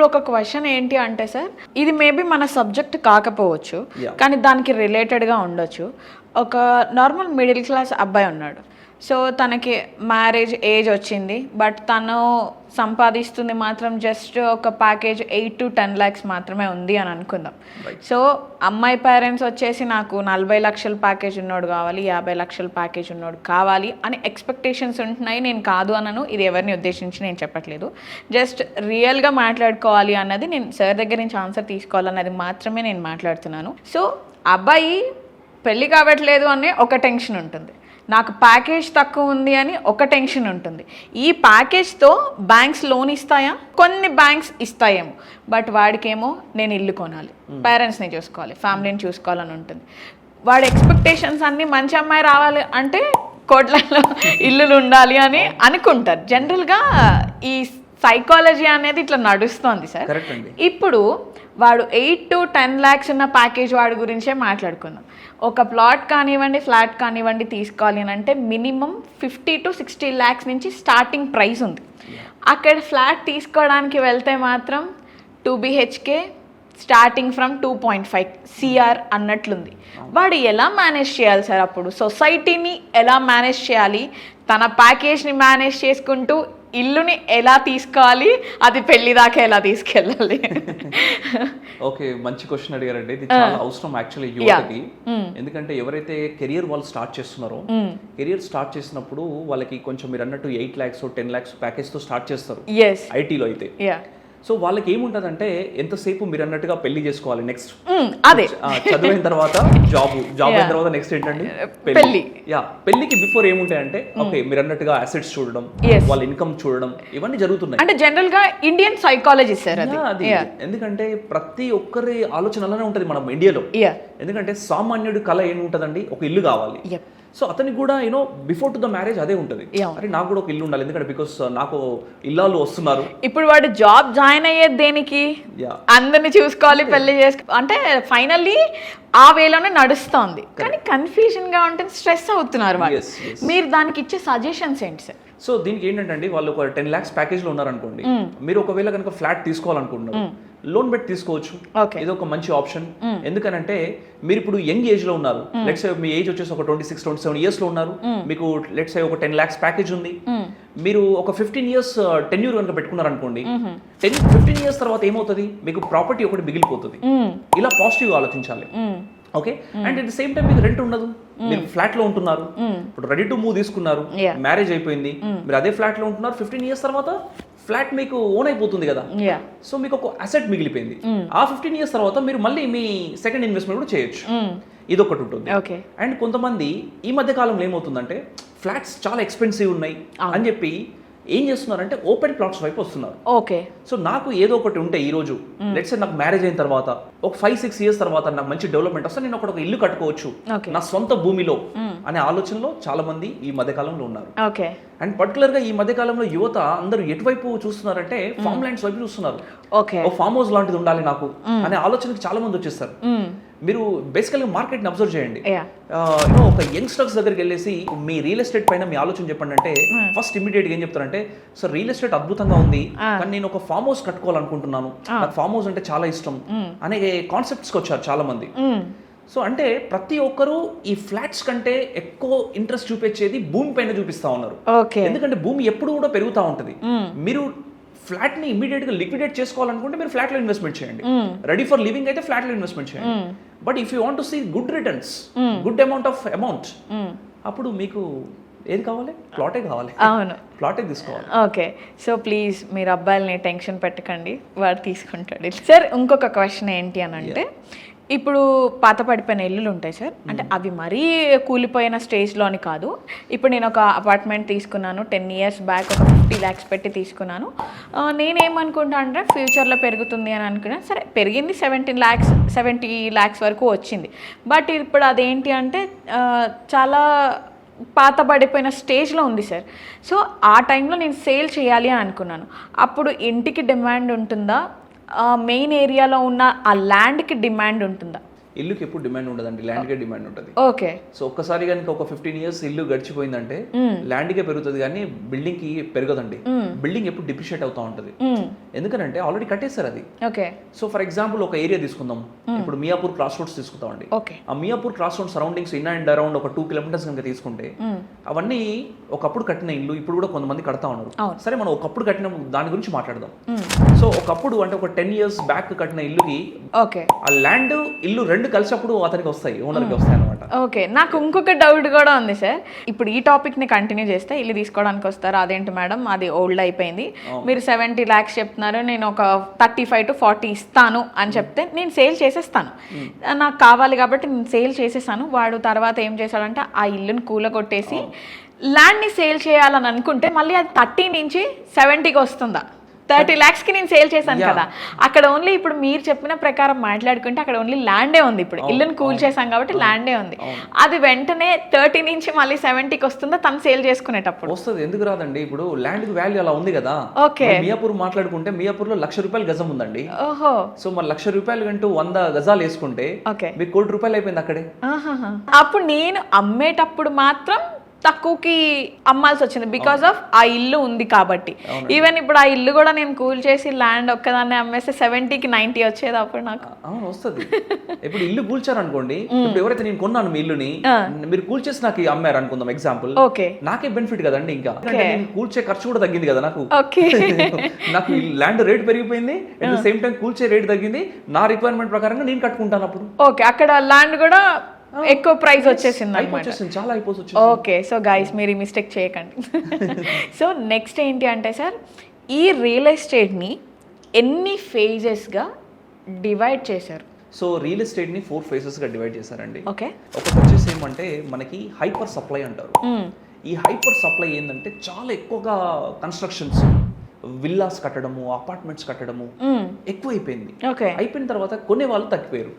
ఒక క్వశ్చన్ ఏంటి అంటే సార్, ఇది మేబీ మన సబ్జెక్ట్ కాకపోవచ్చు, కానీ దానికి రిలేటెడ్గా ఉండొచ్చు. ఒక నార్మల్ మిడిల్ క్లాస్ అబ్బాయి ఉన్నాడు. సో తనకి మ్యారేజ్ ఏజ్ వచ్చింది, బట్ తను సంపాదిస్తుంది మాత్రం జస్ట్ ఒక ప్యాకేజ్ 8 to 10 lakhs మాత్రమే ఉంది అని అనుకుందాం. సో అమ్మాయి పేరెంట్స్ వచ్చేసి నాకు 40 లక్షల ప్యాకేజ్ ఉన్నోడు కావాలి, 50 లక్షల ప్యాకేజ్ ఉన్నోడు కావాలి అని ఎక్స్పెక్టేషన్స్ ఉంటున్నాయి. నేను కాదు అనను, ఇది ఎవరిని ఉద్దేశించి నేను చెప్పట్లేదు. జస్ట్ రియల్గా మాట్లాడుకోవాలి అన్నది, నేను సార్ దగ్గర నుంచి ఆన్సర్ తీసుకోవాలన్నది మాత్రమే నేను మాట్లాడుతున్నాను. సో అబ్బాయి పెళ్ళి కావట్లేదు అనే ఒక టెన్షన్ ఉంటుంది, నాకు ప్యాకేజ్ తక్కువ ఉంది అని ఒక టెన్షన్ ఉంటుంది. ఈ ప్యాకేజ్తో బ్యాంక్స్ లోన్ ఇస్తాయా? కొన్ని బ్యాంక్స్ ఇస్తాయేమో, బట్ వాడికేమో నేను ఇల్లు కొనాలి, పేరెంట్స్ని చూసుకోవాలి, ఫ్యామిలీని చూసుకోవాలని ఉంటుంది. వాడి ఎక్స్పెక్టేషన్స్ అన్నీ మంచి అమ్మాయి రావాలి అంటే కోట్లలో ఇల్లులు ఉండాలి అని అనుకుంటారు. జనరల్గా ఈ సైకాలజీ అనేది ఇట్లా నడుస్తుంది సార్. ఇప్పుడు వాడు 8 to 10 lakhs ఉన్న ప్యాకేజ్ వాడి గురించే మాట్లాడుకుందాం. ఒక ప్లాట్ కానివ్వండి, ఫ్లాట్ కానివ్వండి తీసుకోవాలి అని అంటే మినిమం 50 to 60 lakhs నుంచి స్టార్టింగ్ ప్రైస్ ఉంది. అక్కడ ఫ్లాట్ తీసుకోవడానికి వెళ్తే మాత్రం 2 BHK స్టార్టింగ్ ఫ్రమ్ 2.5 CR అన్నట్లుంది. వాడు ఎలా మేనేజ్ చేయాలి సార్? అప్పుడు సొసైటీని ఎలా మేనేజ్ చేయాలి, తన ప్యాకేజ్ని మేనేజ్ చేసుకుంటూ ఇల్లుని ఎలా తీసుకోవాలి, అది పెళ్లి దాకా ఎలా తీసుకెళ్ళాలి? ఓకే, మంచి క్వశ్చన్ అడిగారండి. ఇది చాలా అవసరం యాక్చువల్లీ యువతకి. ఎందుకంటే ఎవరైతే కెరియర్ వాళ్ళు స్టార్ట్ చేస్తున్నారో, కెరియర్ స్టార్ట్ చేసినప్పుడు వాళ్ళకి కొంచెం మీరు అన్నట్టు 8 lakhs 10 lakhs ప్యాకేజ్ తో స్టార్ట్ చేస్తారు ఐటీలో అయితే. సో వాళ్ళకి ఏముంటదంటే ఎంతసేపు మీరు అన్నట్టుగా పెళ్లి చేసుకోవాలి, నెక్స్ట్ అదే చదివిన తర్వాత జాబ్ అయిన తర్వాత నెక్స్ట్ ఏంటంటే పెళ్లి. పెళ్లికి బిఫోర్ ఏముంటాయంటే ఓకే మీరు అన్నట్టుగా అసెట్స్ చూడడం, వాళ్ళ ఇన్కమ్ చూడడం, ఇవన్నీ జరుగుతున్నాయి. అంటే జనరల్ గా ఇండియన్ సైకాలజీ సార్ అది. ఎందుకంటే ప్రతి ఒక్కరి ఆలోచన అలానే ఉంటది మనం ఇండియాలో. ఎందుకంటే సామాన్యుడి కళ ఏముంటదండి, ఒక ఇల్లు కావాలి. సో అతనికి కూడా you know before to the marriage అదే ఉంటుంది, అరే నాకు కూడా ఒక ఇల్లు ఉండాలి, ఎందుకంటే బికాస్ నాకు ఇల్లాలు వస్తున్నారు. ఇప్పుడు వాడు జాబ్ జాయిన్ అయ్యేది దేనికి? అందరిని చూసుకోవాలి, పెళ్లి చేసుకో అంటే ఫైనల్లీ ఆ వేలోనే నడుస్తోంది. కానీ కన్ఫ్యూజన్ గా ఉంటుంది, స్ట్రెస్ అవుతున్నారు వాళ్ళు. మీరు దానికి ఇచ్చే సజెషన్స్ ఏంటి సార్? సో దీనికి ఏంటంటే వాళ్ళు ఒక 10 lakhs ప్యాకేజ్ లో ఉన్నారనుకోండి, మీరు ఒకవేళ కనుక ఫ్లాట్ తీసుకోవాలనుకుంటున్నారు, లోన్ పెట్టి తీసుకోవచ్చు. ఇది ఒక మంచి ఆప్షన్. ఎందుకనంటే మీరు ఇప్పుడు యంగ్ ఏజ్ లో ఉన్నారు, లెట్స్ సే మీ ఏజ్ వచ్చేసి ఒక 26-27 years లో ఉన్నారు, మీకు లెట్స్ సే ఒక 10 lakhs ప్యాకేజ్ ఉంది, మీరు ఒక 15 years టెన్యూర్ కనుక పెట్టుకున్నారు అనుకోండి, 15 years తర్వాత ఏమవుతుంది, మీకు ప్రాపర్టీ ఒకటి మిగిలిపోతుంది. ఇలా పాజిటివ్ ఆలోచించాలి. Okay, and at the same time మీకు రెంట్ ఉండదు, మీరు ఫ్లాట్ లో ఉంటున్నారు, ఇప్పుడు రెడీ టు మూవ్ తీసుకున్నారు, మ్యారేజ్ అయిపోయింది, మీరు అదే ఫ్లాట్ లో ఉంటున్నారు, 15 years తర్వాత ఫ్లాట్ మీకు ఓన్ అయిపోతుంది కదా. సో మీకు ఒక అసెట్ మిగిలిపోయింది. ఆ 15 years తర్వాత మీరు మళ్ళీ మీ సెకండ్ ఇన్వెస్ట్మెంట్ కూడా చేయొచ్చు. ఇది ఒకటి ఉంటుంది. అండ్ కొంతమంది ఈ మధ్య కాలంలో ఏమవుతుందంటే ఫ్లాట్స్ చాలా ఎక్స్పెన్సివ్ ఉన్నాయి అని చెప్పి ఏం చేస్తున్నారంటే ఓపెన్ ప్లాట్స్ వైపు వస్తున్నారు. ఓకే, సో నాకు ఏదో ఒకటి ఉంటే ఈ రోజు లెట్స్ సే నాకు మ్యారేజ్ అయిన తర్వాత ఒక 5-6 years తర్వాత నాకు మంచి డెవలప్మెంట్ వస్తే నేను ఒక ఇల్లు కట్టుకోవచ్చు నా సొంత భూమిలో అనే ఆలోచనలో చాలా మంది ఈ మధ్య కాలంలో ఉన్నారు. అండ్ పర్టికులర్ గా ఈ మధ్య కాలంలో యువత అందరూ ఎటువైపు చూస్తున్నారంటే ఫార్మ్ ల్యాండ్స్ వైపు చూస్తున్నారు. ఓ ఫార్మ్ హౌస్ లాంటిది ఉండాలి నాకు అనే ఆలోచనకి చాలా మంది వచ్చేస్తారు. మీరు బేసికల్గా మార్కెట్ని అబ్జర్వ్ చేయండి. ఒక యంగ్స్టర్స్ దగ్గరికి వెళ్ళేసి మీ రియల్ ఎస్టేట్ పైన మీ ఆలోచన చెప్పండి అంటే ఫస్ట్ ఇమీడియట్గా ఏం చెప్తారంటే, సార్ రియల్ ఎస్టేట్ అద్భుతంగా ఉంది కానీ నేను ఒక ఫార్మ్ హౌస్ కట్టుకోవాలనుకుంటున్నాను, నాకు ఫార్మ్ హౌస్ అంటే చాలా ఇష్టం అనే కాన్సెప్ట్స్కి వచ్చారు చాలా మంది. సో అంటే ప్రతి ఒక్కరు ఈ ఫ్లాట్స్ కంటే ఎక్కువ ఇంట్రెస్ట్ చూపించేది భూమి పైన చూపిస్తా ఉన్నారు. ఎందుకంటే భూమి ఎప్పుడు కూడా పెరుగుతూ ఉంటుంది. మీరు ఫ్లాట్ ని ఇమీడియట్ గా లిక్విడేట్ చేసుకోవాలనుకుంటే మీరు ఫ్లాట్ లో ఇన్వెస్ట్మెంట్ చేయండి, రెడీ ఫర్ లివింగ్ అయితే ఫ్లాట్ లో ఇన్వెస్ట్మెంట్ చేయండి. But if you want to see good returns, good amount అప్పుడు మీకు ఏది కావాలి, ప్లాటే కావాలి. అవును, ప్లాటే తీసుకోవాలి. ఓకే, సో ప్లీజ్ మీరు అబ్బాయిలని టెన్షన్ పెట్టకండి, వాడు తీసుకుంటాడు. సార్ ఇంకొక క్వశ్చన్ ఏంటి అని అంటే, ఇప్పుడు పాత పడిపోయిన ఇల్లులు ఉంటాయి సార్, అంటే అవి మరీ కూలిపోయిన స్టేజ్లో అని కాదు. ఇప్పుడు నేను ఒక అపార్ట్మెంట్ తీసుకున్నాను 10 years బ్యాక్, ఒక 50 lakhs పెట్టి తీసుకున్నాను. నేనేమనుకుంటా అంటే ఫ్యూచర్లో పెరుగుతుంది అని అనుకున్నాను. సరే పెరిగింది, 70 lakhs వరకు వచ్చింది. బట్ ఇప్పుడు అదేంటి అంటే చాలా పాత పడిపోయిన స్టేజ్లో ఉంది సార్. సో ఆ టైంలో నేను సేల్ చేయాలి అని అనుకున్నాను. అప్పుడు ఇంటికి డిమాండ్ ఉంటుందా, మెయిన్ ఏరియాలో ఉన్న ఆ ల్యాండ్కి డిమాండ్ ఉంటుందా? ఇల్లుకి ఎప్పుడు డిమాండ్ ఉండదండి, ల్యాండ్కే డిమాండ్ ఉంటుంది. ఓకే. సో ఒక్కసారి కనుక ఒక 15 years ఇల్లు గడిచిపోయిందంటే ల్యాండ్కే పెరుగుతుంది కానీ బిల్డింగ్ కి పెరగదండి. బిల్డింగ్ ఎప్పుడు డిప్రిషియేట్ అవుతా ఉంటుంది. ఎందుకంటే ఆల్రెడీ కట్టేశారు అది. ఓకే. సో ఫర్ ఎగ్జాంపుల్ ఒక ఏరియా తీసుకుందాం, ఇప్పుడు మియాపూర్ క్రాస్ రోడ్స్ తీసుకుంటామండి. ఆ Miyapur cross road surroundings in and around ఒక 2 kilometers కనుక తీసుకుంటే అవన్నీ ఒకప్పుడు కట్టిన ఇల్లు, ఇప్పుడు కూడా కొంతమంది కడతా ఉన్నారు. సరే మనం ఒకప్పుడు కట్టిన దాని గురించి మాట్లాడదాం. సో ఒకప్పుడు అంటే ఒక 10 years బ్యాక్ కట్టిన ఇల్లుకి ఆ ల్యాండ్ ఇల్లు రెండు కలిసినప్పుడు అతనికి వస్తాయి, ఓనర్కి వస్తాయి అనమాట. ఓకే. నాకు ఇంకొక డౌట్ కూడా ఉంది సార్. ఇప్పుడు ఈ టాపిక్ ని కంటిన్యూ చేస్తే ఇల్లు తీసుకోవడానికి వస్తారు, అదేంటి మేడం అది ఓల్డ్ అయిపోయింది, మీరు 70 lakhs చెప్తున్నారు, నేను ఒక 35 to 40 ఇస్తాను అని చెప్తే నేను సేల్ చేసేస్తాను, నాకు కావాలి కాబట్టి నేను సేల్ చేసేస్తాను. వాడు తర్వాత ఏం చేశాడంటే ఆ ఇల్లుని కూలగొట్టేసి ల్యాండ్ని సేల్ చేయాలని అనుకుంటే మళ్ళీ అది 30 నుంచి 70కి వస్తుందా? 30 lakhs కి నేను సేల్ చేశాను కదా, అక్కడ ఓన్లీ ఇప్పుడు మీరు చెప్పిన ప్రకారం మాట్లాడుకుంటే అక్కడ ఓన్లీ ల్యాండే ఉంది. ఇప్పుడు ఇల్లుని కూల్ చేశాం కాబట్టి ల్యాండే ఉంది. అది వెంటనే 30 నుంచి మళ్ళీ 70కి వస్తుందా తను సేల్ చేసుకునేటప్పుడు? వస్తుంది, ఎందుకు రాదండి. ఇప్పుడు ల్యాండ్ కి వాల్యూ అలా ఉంది కదా. ఓకే. మియాపూర్ మాట్లాడుకుంటే మియాపూర్ లో ₹1,00,000 గజం ఉందండి. ఓహో. సో మరి ₹1,00,000 కంటూ 100 గజాలు వేసుకుంటే మీకు ₹1,00,00,000 అయిపోయింది అక్కడే. అప్పుడు నేను అమ్మేటప్పుడు మాత్రం తక్కువకి అమ్మాల్సి వచ్చింది బికాస్ ఆఫ్ ఆ ఇల్లు ఉంది కాబట్టి. ఈవెన్ ఇప్పుడు ఆ ఇల్లు కూడా నేను కూల్ చేసి ల్యాండ్ ఒక్కదాన్ని అమ్మేస్తే 70కి 90 వచ్చేది అప్పుడు నాకు. అవును వస్తుంది. ఇప్పుడు ఇల్లు కూల్చారు అనుకోండి, ఇప్పుడు ఎవరైతే నేను కొన్నాను మీ ఇల్లుని మీరు కూల్ చేసి నాకు అమ్మారు అనుకుందాం ఎగ్జాంపుల్, ఓకే, నాకే బెనిఫిట్ కదండి. ఇంకా కూల్చే ఖర్చు కూడా తగ్గింది కదా నాకు. ఓకే. నాకు ల్యాండ్ రేట్ పెరిగిపోయింది, అట్ ద సేమ్ టైం కూల్చే రేట్ తగ్గింది, నా రిక్వైర్మెంట్ ప్రకారంగా నేను కట్టుకుంటాను అప్పుడు. ఓకే. అక్కడ ల్యాండ్ కూడా ఎక్కువ ప్రైస్ వచ్చేసింది. చాలా అయిపోతుంది. ఓకే. సో గైస్ మీరు ఈ మిస్టేక్ చేయకండి. సో నెక్స్ట్ ఏంటి అంటే సార్, ఈ రియల్ ఎస్టేట్ని ఎన్ని ఫేజెస్గా డివైడ్ చేశారు? సో రియల్ ఎస్టేట్ని 4 phases డివైడ్ చేశారండి. ఓకే. ఒకటి వచ్చేసి ఏమంటే మనకి హైపర్ సప్లై అంటారు. ఈ హైపర్ సప్లై ఏంటంటే చాలా ఎక్కువగా కన్స్ట్రక్షన్స్, విల్లాస్ కట్టడము, అపార్ట్మెంట్స్ కట్టడము ఎక్కువైపోయింది. అయిపోయిన తర్వాత కొనే వాళ్ళు తగ్గిపోయారు.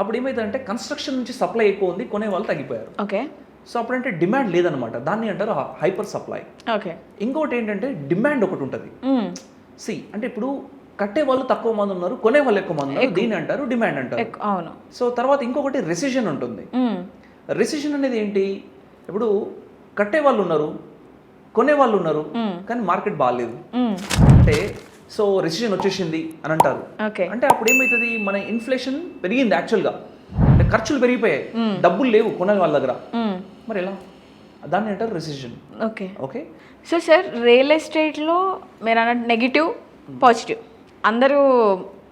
అప్పుడు ఏమైందంటే కన్స్ట్రక్షన్ నుంచి సప్లై ఎక్కువ ఉంది, కొనే వాళ్ళు తగ్గిపోయారు. ఓకే. సో అప్పుడంటే డిమాండ్ లేదనమాట, దాన్ని అంటారు హైపర్ సప్లై. ఓకే. ఇంకోటి ఏంటంటే డిమాండ్ ఒకటి ఉంటుంది. అంటే ఇప్పుడు కట్టే వాళ్ళు తక్కువ మంది ఉన్నారు, కొనే వాళ్ళు ఎక్కువ మంది ఉన్నారు, దీన్ని అంటారు డిమాండ్ అంటారు. అవును. సో తర్వాత ఇంకొకటి రెసిషన్ ఉంటుంది. రెసిషన్ అనేది ఏంటి, ఇప్పుడు కట్టే వాళ్ళు ఉన్నారు, కొనే వాళ్ళు ఉన్నారు, కానీ మార్కెట్ బాగాలేదు అంటే సో రెసిషన్ వచ్చేసింది అని అంటారు. అంటే అప్పుడు ఏమవుతుంది, మన ఇన్ఫ్లేషన్ పెరిగింది యాక్చువల్గా, అంటే ఖర్చులు పెరిగిపోయాయి, డబ్బులు లేవు కొనే వాళ్ళ దగ్గర, మరి ఎలా, దాన్ని అంటారు recession. Okay. Okay. So sir real ఎస్టేట్లో మీరు అన్నట్టు నెగిటివ్ పాజిటివ్ అందరూ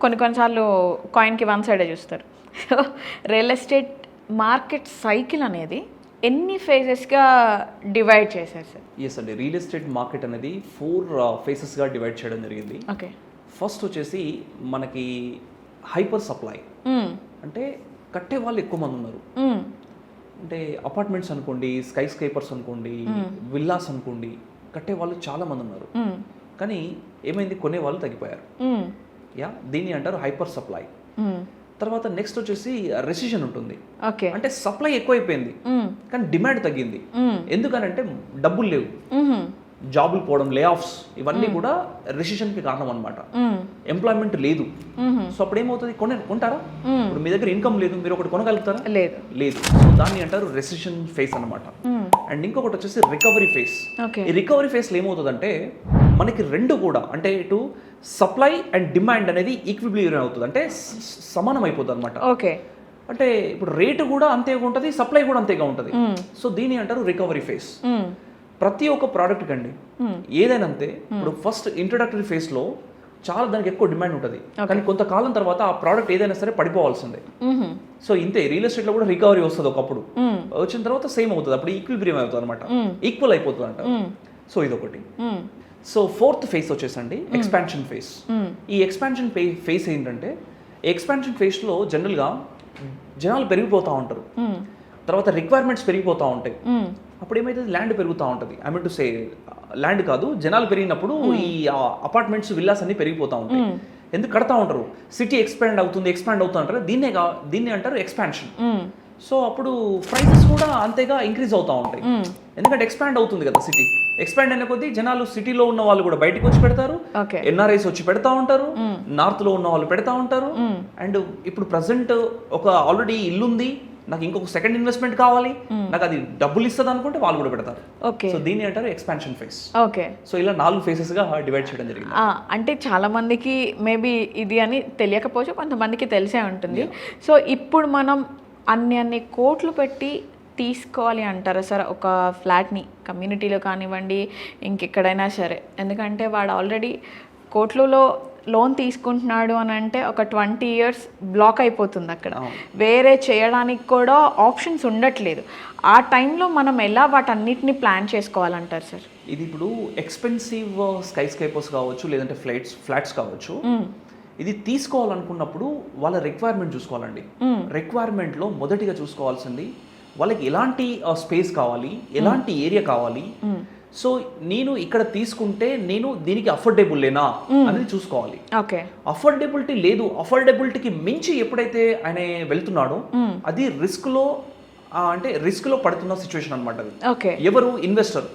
కొన్నిసార్లు కాయిన్కి 1 side చూస్తారు. So real estate market cycle అనేది ఎన్ని ఫేజెస్గా డివైడ్ చేశారు సార్? ఎస్ అండి, రియల్ ఎస్టేట్ మార్కెట్ అనేది 4 phases డివైడ్ చేయడం జరిగింది. ఓకే. ఫస్ట్ వచ్చేసి మనకి హైపర్ సప్లై, అంటే కట్టే వాళ్ళు ఎక్కువ మంది ఉన్నారు. అంటే అపార్ట్మెంట్స్ అనుకోండి, స్కై స్కేపర్స్ అనుకోండి, విల్లాస్ అనుకోండి, కట్టే వాళ్ళు చాలా మంది ఉన్నారు, కానీ ఏమైంది, కొనే వాళ్ళు తగ్గిపోయారు. దీన్ని అంటారు హైపర్ సప్లై. తర్వాత నెక్స్ట్ వచ్చేసి రెసిషన్ ఉంటుంది. అంటే సప్లై ఎక్కువైపోయింది కానీ డిమాండ్ తగ్గింది. ఎందుకనంటే డబ్బులు లేవు, జాబులు పోవడం, లే ఆఫ్స్, ఇవన్నీ కూడా రెసిషన్ కి కారణం అనమాట. ఎంప్లాయ్మెంట్ లేదు. సో అప్పుడు ఏమవుతుంది, కొంటారా? ఇప్పుడు మీ దగ్గర ఇన్కమ్ లేదు, మీరు ఒకటి కొనగలుగుతారా? లేదు. సో దాన్ని అంటారు రెసిషన్ ఫేస్ అనమాట. అండ్ ఇంకొకటి వచ్చేసి రికవరీ ఫేస్. ఈ రికవరీ ఫేస్లో ఏమవుతుందంటే మనకి రెండు కూడా, అంటే ఇటు సప్లై అండ్ డిమాండ్ అనేది ఈక్విలిబ్రియం అవుతుంది, అంటే సమానం అయిపోతుంది అనమాట. ఓకే. అంటే ఇప్పుడు రేటు కూడా అంతేగా ఉంటుంది, సప్లై కూడా అంతేగా ఉంటుంది. సో దీని అంటారు రికవరీ ఫేస్. ప్రతి ఒక్క ప్రోడక్ట్ కండి ఏదైనా అంతే, ఇప్పుడు ఫస్ట్ ఇంట్రడక్టరీ ఫేస్లో చాలా దానికి ఎక్కువ డిమాండ్ ఉంటుంది, కానీ కొంతకాలం తర్వాత ఆ ప్రోడక్ట్ ఏదైనా సరే పడిపోవాల్సిందే. సో ఇంతే రియల్ ఎస్టేట్లో కూడా రికవరీ వస్తుంది, ఒకప్పుడు వచ్చిన తర్వాత సేమ్ అవుతుంది, అప్పుడు ఈక్విలిబ్రియం అవుతుంది అనమాట, ఈక్వల్ అయిపోతుంది అంట. సో ఇదొకటి. సో 4th phase వచ్చేసండి ఎక్స్పాన్షన్ ఫేస్. ఈ ఎక్స్పాన్షన్ ఫేస్ ఏంటంటే, ఎక్స్పాన్షన్ ఫేస్లో జనరల్గా జనాలు పెరిగిపోతూ ఉంటారు, తర్వాత రిక్వైర్మెంట్స్ పెరిగిపోతూ ఉంటాయి. అప్పుడు ఏమైతుంది, ల్యాండ్ పెరుగుతూ ఉంటుంది. I mean to say land కాదు, జనాలు పెరిగినప్పుడు ఈ అపార్ట్మెంట్స్, విల్లాస్ అన్ని పెరిగిపోతూ ఉంటాయి. ఎందుకు కడతా ఉంటారు, సిటీ ఎక్స్పాండ్ అవుతూ అంటారు, దీన్ని అంటారు ఎక్స్పాన్షన్. సో అప్పుడు ప్రైసెస్ కూడా అంతేగా ఇంక్రీజ్ అవుతూ ఉంటాయి, ఎందుకంటే ఎక్స్పాండ్ అవుతుంది కదా సిటీ. ఎక్స్పాండ్ అయిన కొద్దీ జనాలు సిటీలో ఉన్న వాళ్ళు కూడా బయటకు వచ్చి పెడతారు, ఓకే ఎన్ఆర్ఐస్ వచ్చి పెడతా ఉంటారు, నార్త్ లో ఉన్న వాళ్ళు పెడతా ఉంటారు. అండ్ ఇప్పుడు ప్రజెంట్ ఒక ఆల్రెడీ ఇల్లు ఉంది, నాకు ఇంకొక సెకండ్ ఇన్వెస్ట్మెంట్ కావాలి, నాకు అది డబ్బులు ఇస్తుంది అనుకుంటే వాళ్ళు కూడా పెడతారు. ఓకే సో దీన్ని అంటారు ఎక్స్పాన్షన్ ఫేస్. ఓకే సో ఇలా 4 phases గా డివైడ్ చేయడం జరిగింది. అంటే చాలా మందికి మేబీ ఇది అని తెలియకపోవచ్చు, కొంతమందికి తెలిసే ఉంటుంది. సో ఇప్పుడు మనం అన్ని కోట్లు పెట్టి తీసుకోవాలి అంటారా సార్ ఒక ఫ్లాట్ని, కమ్యూనిటీలో కానివ్వండి ఇంకెక్కడైనా సరే? ఎందుకంటే వాడు ఆల్రెడీ కోట్లలో లోన్ తీసుకుంటున్నాడు అని అంటే ఒక 20 years బ్లాక్ అయిపోతుంది అక్కడ, వేరే చేయడానికి కూడా ఆప్షన్స్ ఉండట్లేదు. ఆ టైంలో మనం ఎలా వాటన్నిటిని ప్లాన్ చేసుకోవాలంటారు సార్? ఇది ఇప్పుడు ఎక్స్పెన్సివ్ స్కై స్కేపర్స్ కావచ్చు, లేదంటే ఫ్లాట్స్ కావచ్చు, ఇది తీసుకోవాలనుకున్నప్పుడు వాళ్ళ రిక్వైర్మెంట్ చూసుకోవాలండి. రిక్వైర్మెంట్లో మొదటిగా చూసుకోవాల్సింది వాళ్ళకి ఎలాంటి స్పేస్ కావాలి, ఎలాంటి ఏరియా కావాలి. సో నేను ఇక్కడ తీసుకుంటే నేను దీనికి అఫోర్డబుల్ లేనా అనేది చూసుకోవాలి. ఓకే అఫోర్డబిలిటీ లేదు, అఫోర్డబిలిటీకి మించి ఎప్పుడైతే ఆయన వెళ్తున్నాడో అది రిస్క్ లో పడుతున్న సిచ్యువేషన్ అనమాట అది. ఓకే ఎవరు? ఇన్వెస్టర్.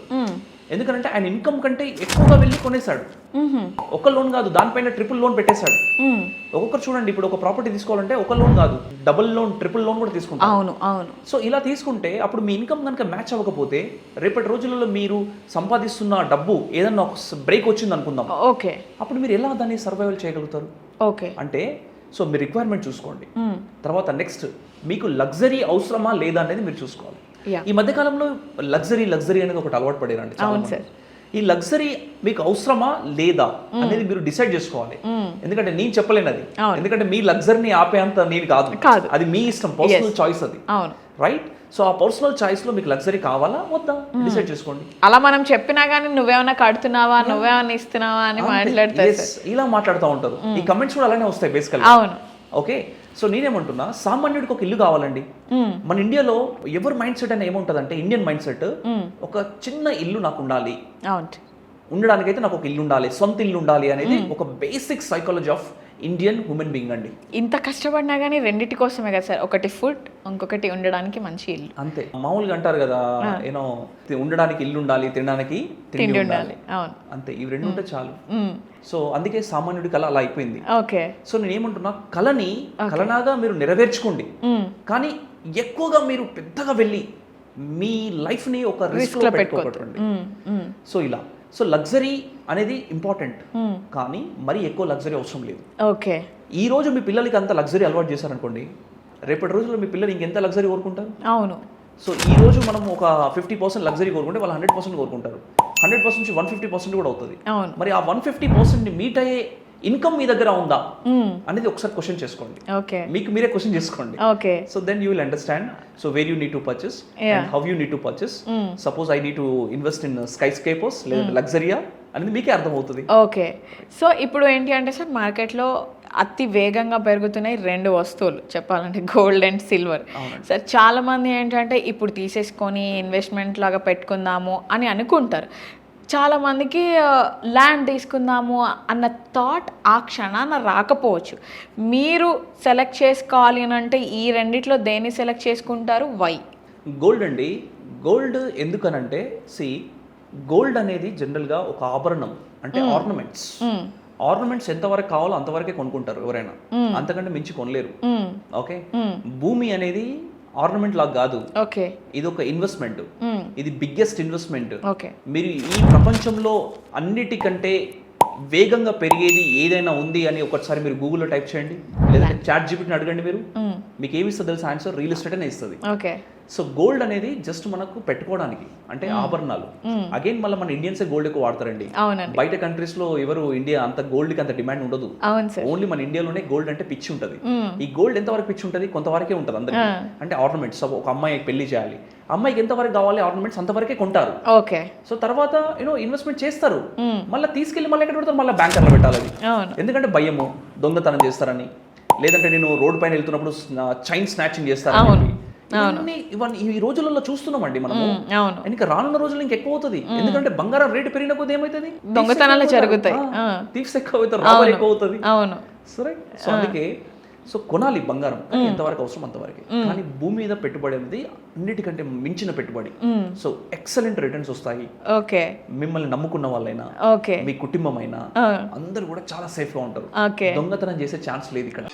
ఎందుకంటే ఆయన ఇన్కమ్ కంటే ఎక్కువగా వెళ్ళి కొనేసాడు. ఒక లోన్ కాదు, దానిపైన ట్రిపుల్ లోన్ పెట్టేశాడు. ఒక్కొక్కరు చూడండి, ఇప్పుడు ఒక ప్రాపర్టీ తీసుకోవాలంటే ఒక లోన్ కాదు, డబుల్ లోన్, ట్రిపుల్ లోన్ కూడా తీసుకుంటారు. అవును అవును. సో ఇలా తీసుకుంటే అప్పుడు మీ ఇన్కమ్ కనుక మ్యాచ్ అవ్వకపోతే రేపటి రోజులలో మీరు సంపాదిస్తున్న డబ్బు ఏదన్నా ఒక బ్రేక్ వచ్చింది అనుకుందాం, ఓకే అప్పుడు మీరు ఎలా దాన్ని సర్వైవల్ చేయగలుగుతారు? ఓకే అంటే సో మీ రిక్వైర్మెంట్ చూసుకోండి. తర్వాత నెక్స్ట్ మీకు లగ్జరీ అవసరమా లేదా అనేది మీరు చూసుకోవాలి. ఈ మధ్య కాలంలో లగ్జరీ అనేది ఒకటి అలవాటు పడారండి. ఈ లగ్జరీ మీకు అవసరమా లేదా అనేది మీరు డిసైడ్ చేసుకోవాలి. ఎందుకంటే నేను చెప్పలేను అది, ఎందుకంటే మీ లగ్జరీని ఆపే అంత నేను కాదు, అది మీ ఇష్టం, పర్సనల్ చాయిస్ అది, రైట్? సో ఆ పర్సనల్ చాయిస్ లో మీకు లగ్జరీ కావాలా వద్దా డిసైడ్ చేసుకోండి. అలా మనం చెప్పినా గానీ నువ్వేమన్నా కడుతున్నావా, నువ్వేమన్నా ఇస్తున్నావా అని మాట్లాడతారు, ఇలా మాట్లాడుతూ ఉంటారు. ఈ కమెంట్స్ కూడా అలానే వస్తాయి బేసికల్. అవును. ఓకే, సో నేనేమంటున్నా, సామాన్యుడికి ఒక ఇల్లు కావాలండి. మన ఇండియాలో ఎవరి మైండ్ సెట్ అనేది ఏముంటదంటే, ఇండియన్ మైండ్ సెట్ ఒక చిన్న ఇల్లు నాకు ఉండాలి, ఉండడానికైతే నాకు ఒక ఇల్లు ఉండాలి, సొంత ఇల్లు ఉండాలి అనేది ఒక basic psychology of Indian human being అండి. ఇంత కష్టపడినా కానీ రెండిటి కోసమే కదా సార్, ఒకటి ఫుడ్, ఇంకొకటి ఉండడానికి మంచి ఇల్లు. అంతే. మామూలుగా అంటారు కదా, ఏనో ఉండడానికి ఇల్లు ఉండాలి, తినడానికి తిండి ఉండాలి, అంతే. ఇవి రెండు ఉంటే చాలు. సో అందుకే సామాన్యుడి కళ అలా అయిపోయింది. ఓకే. సో నేను ఏమంటున్నా, కలనాగా మీరు నెరవేర్చుకోండి, కానీ ఎక్కువగా మీరు పెద్దగా వెళ్ళి మీ లైఫ్ ని ఒక రిస్క్ లో పెట్టుకోకండి. సో ఇలా, సో లగ్జరీ అనేది ఇంపార్టెంట్, కానీ మరి ఎక్కువ లగ్జరీ అవసరం లేదు. ఓకే. ఈ రోజు మీ పిల్లలకి అంత లగ్జరీ అలవాటు చేశారనుకోండి, రేపటి రోజుల్లో మీ పిల్లలు ఇంకెంత లగ్జరీ కోరుకుంటారు? అవును. సో ఈ రోజు మనం ఒక 50% లగ్జరీ కోరుకుంటే వాళ్ళు 100% కోరుకుంటారు. 100% నుంచి 150% కూడా అవుతుంది. మరి ఆ 150% మీట్ అయ్యే ఇన్కమ్ మీ దగ్గర ఉందా అనేది ఒకసారి క్వశ్చన్ చేసుకోండి. ఓకే. మీకు మీరే క్వశ్చన్ చేసుకోండి. Okay. So then you will understand so where you need to purchase and how you need to purchase. Suppose I need to invest in skyscrapers లేదా లగ్జరియా అనేది మీకే అర్థమవుతుంది. ఓకే. సో ఇప్పుడు ఏంటి అంటే సార్, మార్కెట్లో అతి వేగంగా పెరుగుతున్నాయి 2 వస్తువులు చెప్పాలంటే, గోల్డ్ అండ్ సిల్వర్. సార్ చాలా మంది ఏంటంటే ఇప్పుడు తీసేసుకొని ఇన్వెస్ట్మెంట్ లాగా పెట్టుకుందాము అని అనుకుంటారు. చాలా మందికి ల్యాండ్ తీసుకుందాము అన్న థాట్ ఆ క్షణాన రాకపోవచ్చు. మీరు సెలెక్ట్ చేసుకోవాలి అని అంటే ఈ రెండిట్లో దేన్ని సెలెక్ట్ చేసుకుంటారు? వై? గోల్డ్ అండి. గోల్డ్ ఎందుకనంటే, గోల్డ్ అనేది జనరల్గా ఒక ఆభరణం, అంటే ఆర్నమెంట్స్ ఎంతవరకు కావాలో అంతవరకే కొనుక్కుంటారు ఎవరైనా, అంతకంటే మించి కొనలేరు. ఓకే. భూమి అనేది ఆర్నమెంట్ లాగా కాదు, ఇది ఒక ఇన్వెస్ట్మెంట్, ఇది బిగ్గెస్ట్ ఇన్వెస్ట్మెంట్. మీరు ఈ ప్రపంచంలో అన్నిటికంటే వేగంగా పెరిగేది ఏదైనా ఉంది అని ఒకసారి మీరు గూగుల్లో టైప్ చేయండి, లేదంటే చాట్ జీపీటీని అడగండి. మీరు మీకు ఏమి ఇస్తుంది తెలుసు ఆన్సర్? రియల్ ఎస్టేట్ అనే ఇస్తుంది. సో గోల్డ్ అనేది జస్ట్ మనకు పెట్టుకోవడానికి, అంటే ఆభరణాలు. అగైన్ మళ్ళీ మన ఇండియన్స్ గోల్డ్ ఎక్కువ వాడతారండి. బయట కంట్రీస్ లో ఎవరు ఇండియా అంత గోల్డ్ కి అంత డిమాండ్ ఉండదు. ఓన్లీ మన ఇండియాలోనే గోల్డ్ అంటే పిచ్చి ఉంటది. ఈ గోల్డ్ ఎంత వరకు పిచ్చి ఉంటది? కొంతవరకే ఉంటది అందరికి. అంటే ఆర్నమెంట్స్, ఒక అమ్మాయికి పెళ్లి చేయాలి, అమ్మాయికి ఎంతవరకు కావాలి ఆర్నమెంట్స్ అంతవరకే కొంటారు. సో తర్వాత ఇన్వెస్ట్మెంట్ చేస్తారు, మళ్ళీ తీసుకెళ్లి మళ్ళీ ఎక్కడ పెడతారు? మళ్ళీ బ్యాంకర్లో పెట్టాలి. ఎందుకంటే భయము, దొంగతనం చేస్తారని, లేదంటే నేను రోడ్ పైన వెళ్తున్నప్పుడు చైన్ స్నాచింగ్ చేస్తారని. ఇవన్నీ ఈ రోజులలో చూస్తున్నామండి మనము. ఇంకా రానున్న రోజుల్లో ఇంకెక్కువ అవుతుంది, ఎందుకంటే బంగారం రేటు పెరిగిన కొద్ది ఏమవుతుంది? దొంగతనాలు జరుగుతాయి, థీఫ్స్ ఎక్కువ అవుతారు, రాబరీ ఎక్కువ అవుతుంది. సరే, సో అందుకే సో కొనాలి బంగారం, కానీ ఎంతవరకు అవసరం అంతవరకు. కానీ భూమి మీద పెట్టుబడి అనేది అన్నిటికంటే మించిన పెట్టుబడి. సో ఎక్సలెంట్ రిటర్న్స్ వస్తాయి. ఓకే, మిమ్మల్ని నమ్ముకున్న వాళ్ళైనా, ఓకే, మీ కుటుంబం అయినా అందరూ కూడా చాలా సేఫ్ గా ఉంటారు. ఓకే, దొంగతనం చేసే ఛాన్స్ లేదు ఇక్కడ.